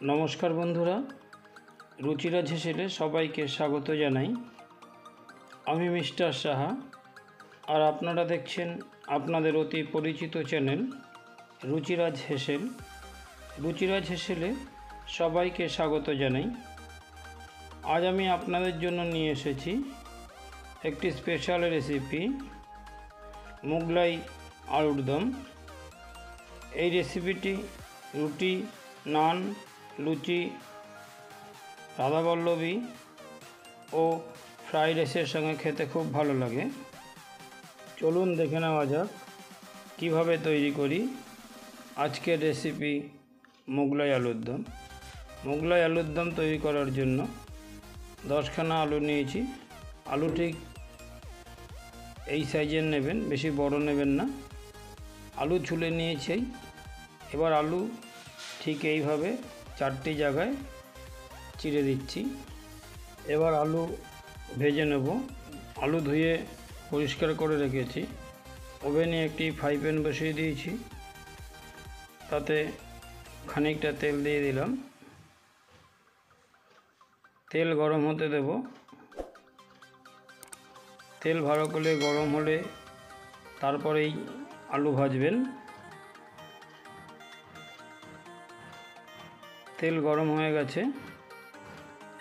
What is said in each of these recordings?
नमस्कार बंधुरा रुचिराज हेसेले सबाइके स्वागत जानाई। आमी मिस्टर साहा और आपनारा देखछेन आपनादेर अति परिचित चैनल रुचिराज हेसेल। रुचिराज हेसेले सबाइके स्वागत जानाई। आज आमी आपनादेर जोन्नो निये एसेछि एकटी स्पेशल रेसिपि मोगलाई आलुर दम। এই রেসিপিটি রুটি, নান, লুচি, রাধাবল্লভী ও ফ্রাইড রাইসের সঙ্গে খেতে খুব ভালো লাগে। চলুন দেখে নেওয়া যাক কীভাবে তৈরি করি আজকের রেসিপি মোগলাই আলুর দম। মোগলাই আলুর দম তৈরি করার জন্য 10খানা আলু নিয়েছি। আলু ঠিক এই সাইজের নেবেন, বেশি বড় নেবেন না। आलू छुले निয়েছি। এবার আলু ঠিক এইভাবে 4টি জায়গায় চিড়ে দিচ্ছি। এবার আলু ভেজে নেব। আলু ধুয়ে পরিষ্কার করে রেখেছি। ওভেনে একটি ফ্রাই প্যান বসিয়ে দিয়েছি, তাতে খানিকটা তেল দিয়ে দিলাম। তেল গরম হতে দেব। তেল ভালো করে গরম হলে তারপরেই आलू भाजबेन। तेल गरम हो गेछे।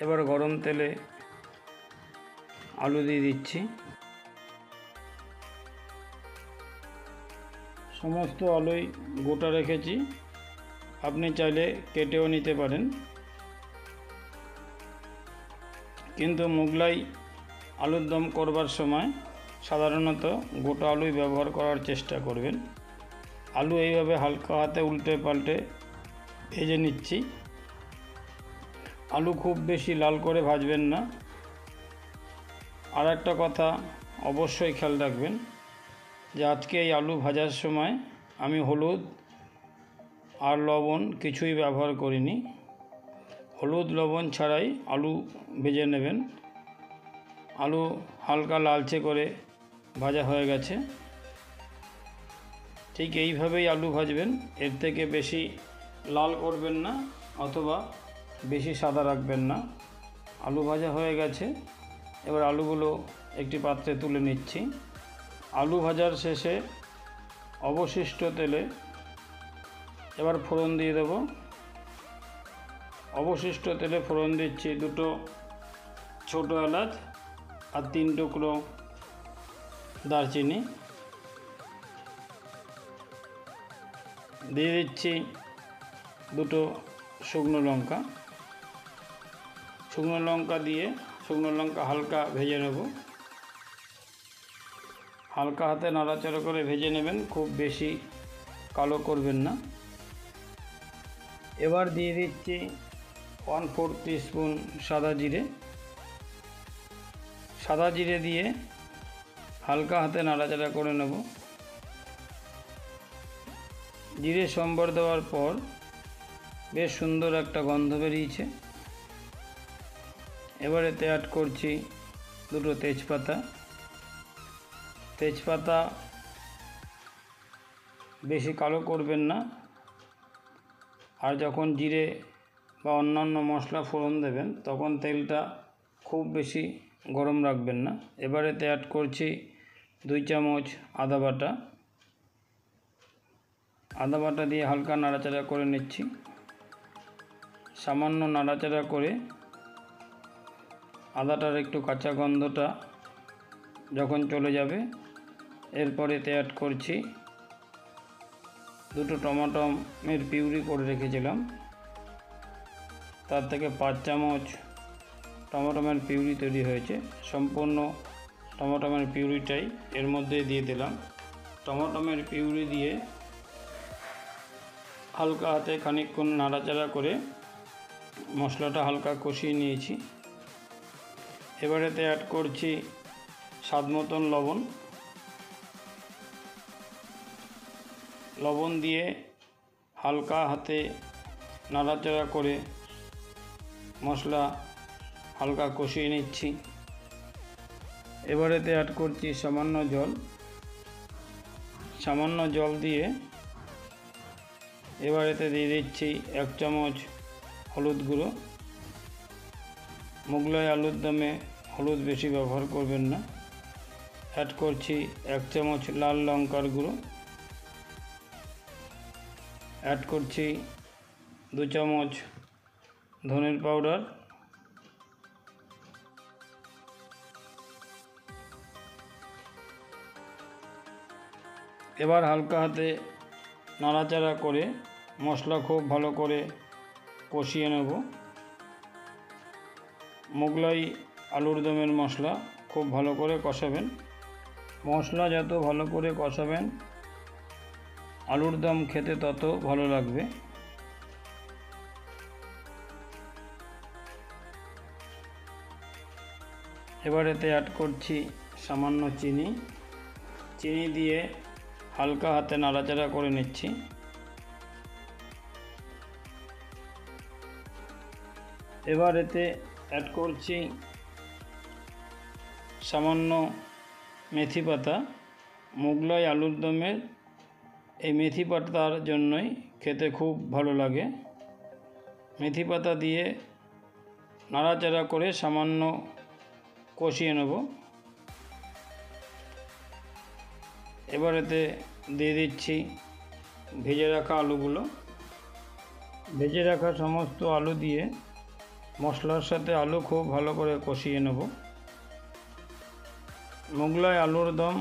एबार गरम तेले आलू दिए दिচ্ছি। समस्त आलुई गोटा रेखेছি, আপনি চাইলে কেটেও নিতে পারেন, কিন্তু মোগলাই আলুর দম করবার সময় সাধারণত গোটা আলুই ব্যবহার করার চেষ্টা করবেন। আলু এইভাবে হালকা হাতে উল্টে পাল্টে ভেজে নিচ্ছি। আলু খুব বেশি লাল করে ভাজবেন না। আর একটা কথা অবশ্যই খেয়াল রাখবেন যে আজকে এই আলু ভাজার সময় আমি হলুদ আর লবণ কিছুই ব্যবহার করিনি। হলুদ লবণ ছাড়াই আলু ভেজে নেবেন। আলু হালকা লালচে করে ভাজা হয়ে গেছে। ঠিক এইভাবেই আলু ভাজবেন, এর থেকে বেশি লাল করবেন না অথবা বেশি সাদা রাখবেন না। আলু ভাজা হয়ে গেছে। এবার আলুগুলো একটি পাত্রে তুলে নিচ্ছি। আলু ভাজার শেষে অবশিষ্ট তেলে এবার ফোড়ন দিয়ে দেব। অবশিষ্ট তেলে ফোড়ন দিচ্ছি 2টো ছোটো এলাচ আর 3 টুকরো দারচিনি। দিয়ে দিচ্ছি 2টো শুকনো লঙ্কা। শুকনো লঙ্কা দিয়ে শুকনো লঙ্কা হালকা ভেজে নেব। হালকা হাতে নাড়াচাড়া করে ভেজে নেবেন, খুব বেশি কালো করবেন না। এবার দিয়ে দিচ্ছি 1/4 টিস্পুন সাদা জিরে। সাদা জিরে দিয়ে হালকা হাতে নাড়াচাড়া করে নেব। জিরে সম্বর দেওয়ার পর বেশ সুন্দর একটা গন্ধ বেরিয়েছে। এবারে এতে অ্যাড করছি 2টো তেজপাতা। তেজপাতা বেশি কালো করবেন না। আর যখন জিরে বা অন্যান্য মশলা ফোড়ন দেবেন তখন তেলটা খুব বেশি গরম রাখবেন না। এবারে এতে অ্যাড করছি 2 চামচ আদা বাটা। আদা বাটা দিয়ে হালকা নাড়াচাড়া করে নিচ্ছি। সামান্য নাড়াচাড়া করে আদাটার একটু কাঁচা গন্ধটা যখন চলে যাবে, এরপরে এতে অ্যাড করছি 2টো টমেটোর পিউরি করে রেখেছিলাম, তার থেকে 5 চামচ টমেটোর পিউরি তৈরি হয়েছে। সম্পূর্ণ টমেটোর পিউরিটাই এর মধ্যে দিয়ে দিলাম। টমেটোর পিউরি দিয়ে হালকা হাতে খানিকক্ষণ নাড়াচাড়া করে মশলাটা হালকা কষিয়ে নিয়েছি। এবারেতে অ্যাড করছি স্বাদ মতন লবণ। লবণ দিয়ে হালকা হাতে নাড়াচাড়া করে মশলা হালকা কষিয়ে নিচ্ছি। এবারেতে অ্যাড করছি সামান্য জল। সামান্য জল দিয়ে এবার এতে দিয়ে দিচ্ছি 1 চামচ হলুদ গুঁড়ো। মোগলাই আলুর দমে হলুদ বেশি ব্যবহার করবেন না। অ্যাড করছি 1 চামচ লাল লঙ্কার গুঁড়ো। অ্যাড করছি 2 চামচ ধনের পাউডার। এবার হালকা হাতে নাড়াচাড়া করে মশলা খুব ভালো করে কষিয়ে নেব। মোগলাই আলুর দমের মশলা খুব ভালো করে কষাবেন। মশলা যত ভালো করে কষাবেন আলুর দম খেতে তত ভালো লাগবে। এবার এতে অ্যাড করছি সামান্য চিনি। চিনি দিয়ে হালকা হাতে নাড়াচাড়া করে নিচ্ছি। এবার এতে অ্যাড করছি সামান্য মেথি পাতা। মোগলাই আলুর দমের এই মেথি পাতার জন্যই খেতে খুব ভালো লাগে। মেথি পাতা দিয়ে নাড়াচাড়া করে সামান্য কষিয়ে নেব। এবার এতে দিয়ে দিচ্ছি ভেজে রাখা আলুগুলো। ভেজে রাখা সমস্ত আলু দিয়ে মশলার সাথে আলু খুব ভালো করে কষিয়ে নেব। মোগলাই আলুর দম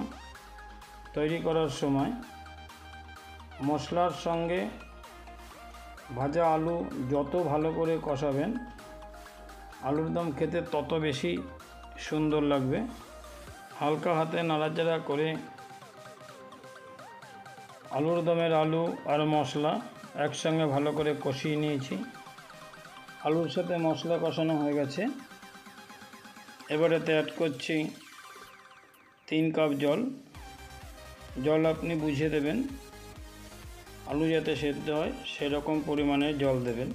তৈরি করার সময় মশলার সঙ্গে ভাজা আলু যত ভালো করে কষাবেন আলুর দম খেতে তত বেশি সুন্দর লাগবে। হালকা হাতে নাড়াচাড়া করে আলুর দমের আলু আর মশলা একসঙ্গে ভালো করে কষিয়ে নিয়েছি। আলুর সাথে মশলা কষানো হয়ে গেছে। এবার এতে অ্যাড করছি 3 কাপ জল। জল আপনি বুঝে দেবেন, আলু যাতে সেদ্ধ হয় সেরকম পরিমাণে জল দেবেন।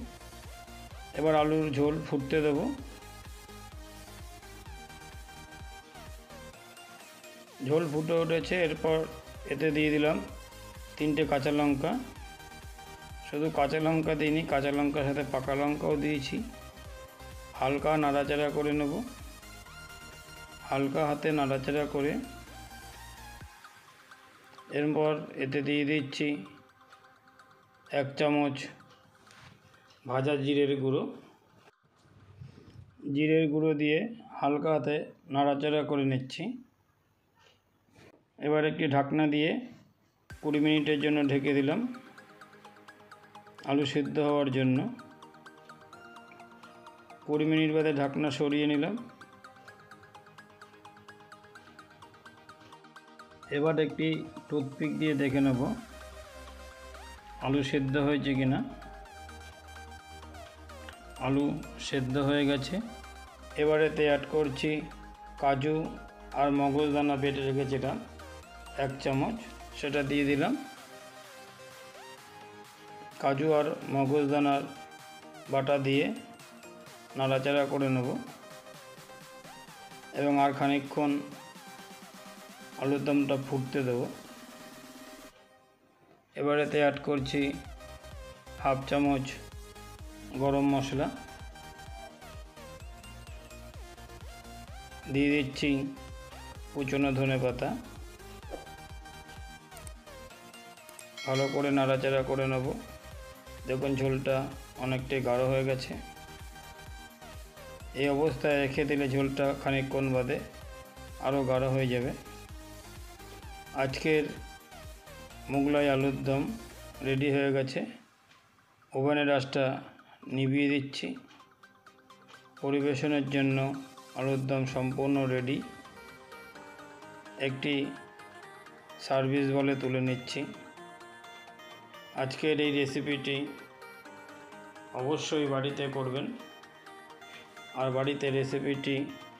এবার আলুর ঝোল ফুটতে দেব। ঝোল ফুটে উঠেছে। এরপর এতে দিয়ে দিলাম 3টে কাঁচা লঙ্কা। শুধু কাঁচা লঙ্কা দিইনি, কাঁচা লঙ্কার সাথে পাকা লঙ্কাও দিয়েছি। হালকা নাড়াচাড়া করে নেব। হালকা হাতে নাড়াচাড়া করে এরপর এতে দিয়ে দিচ্ছি 1 চামচ ভাজা জিরের গুঁড়ো। জিরের গুঁড়ো দিয়ে হালকা হাতে নাড়াচাড়া করে নিচ্ছি। এবার একটি ঢাকনা দিয়ে 20 মিনিটের জন্য ঢেকে দিলাম আলু সিদ্ধ হওয়ার জন্য। 20 মিনিট বাদে ঢাকনা সরিয়ে নিলাম। এবার একটি টুথপিক দিয়ে দেখে নেব আলু সেদ্ধ হয়েছে কিনা। আলু সেদ্ধ হয়ে গেছে। এবার এতে অ্যাড করছি কাজু আর মগজদানা বেটে রেখেছিলাম 1 চামচ, সেটা দিয়ে দিলাম। কাজু আর মগজদানার বাটা দিয়ে নাড়াচাড়া করে নেব এবং আর খানিকক্ষণ আলুর দমটা ফুটতে দেব। এবার এতে অ্যাড করছি 1/2 চামচ গরম মশলা। দিয়ে দিচ্ছি কুচনো ধনেপাতা। ভালো করে নাড়াচাড়া করে নেব। দেখুন ঝোলটা অনেকটাই গাঢ় হয়ে গেছে। এই অবস্থায় রেখে দিলে ঝোলটা খানিকক্ষণ বাদে আরও গাঢ় হয়ে যাবে। আজকের মোগলাই আলুর দম রেডি হয়ে গেছে। ওভেনের আঁচটা নিভিয়ে দিচ্ছি। পরিবেশনের জন্য আলুর দম সম্পূর্ণ রেডি। একটি সার্ভিস বলে তুলে নিচ্ছি। আজকের এই রেসিপিটি অবশ্যই বাড়িতে করবেন, আর বাড়িতে রেসিপিটি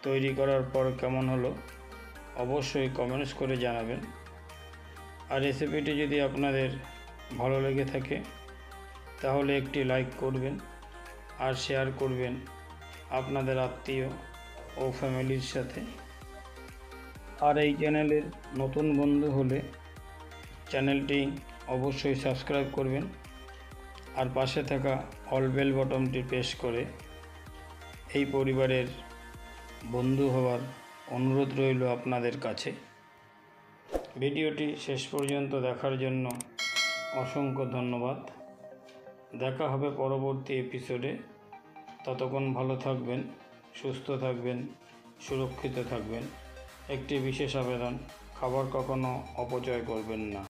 তৈরি করার পর কেমন হলো অবশ্যই কমেন্টস করে জানাবেন। আর রেসিপিটি যদি আপনাদের ভালো লেগে থাকে তাহলে একটি লাইক করবেন আর শেয়ার করবেন আপনাদের আত্মীয় ও ফ্যামিলির সাথে। আর এই চ্যানেলের নতুন বন্ধু হলে চ্যানেলটি অবশ্যই সাবস্ক্রাইব করবেন আর পাশে থাকা অল বেল বটনটি প্রেস করে এই পরিবারের বন্ধু হওয়ার অনুরোধ রইল আপনাদের কাছে। ভিডিওটি শেষ পর্যন্ত দেখার জন্য অসংখ্য ধন্যবাদ। দেখা হবে পরবর্তী এপিসোডে। ততক্ষণ ভালো থাকবেন, সুস্থ থাকবেন, সুরক্ষিত থাকবেন। একটি বিশেষ আবেদন, খাবার কখনো অপচয় করবেন না।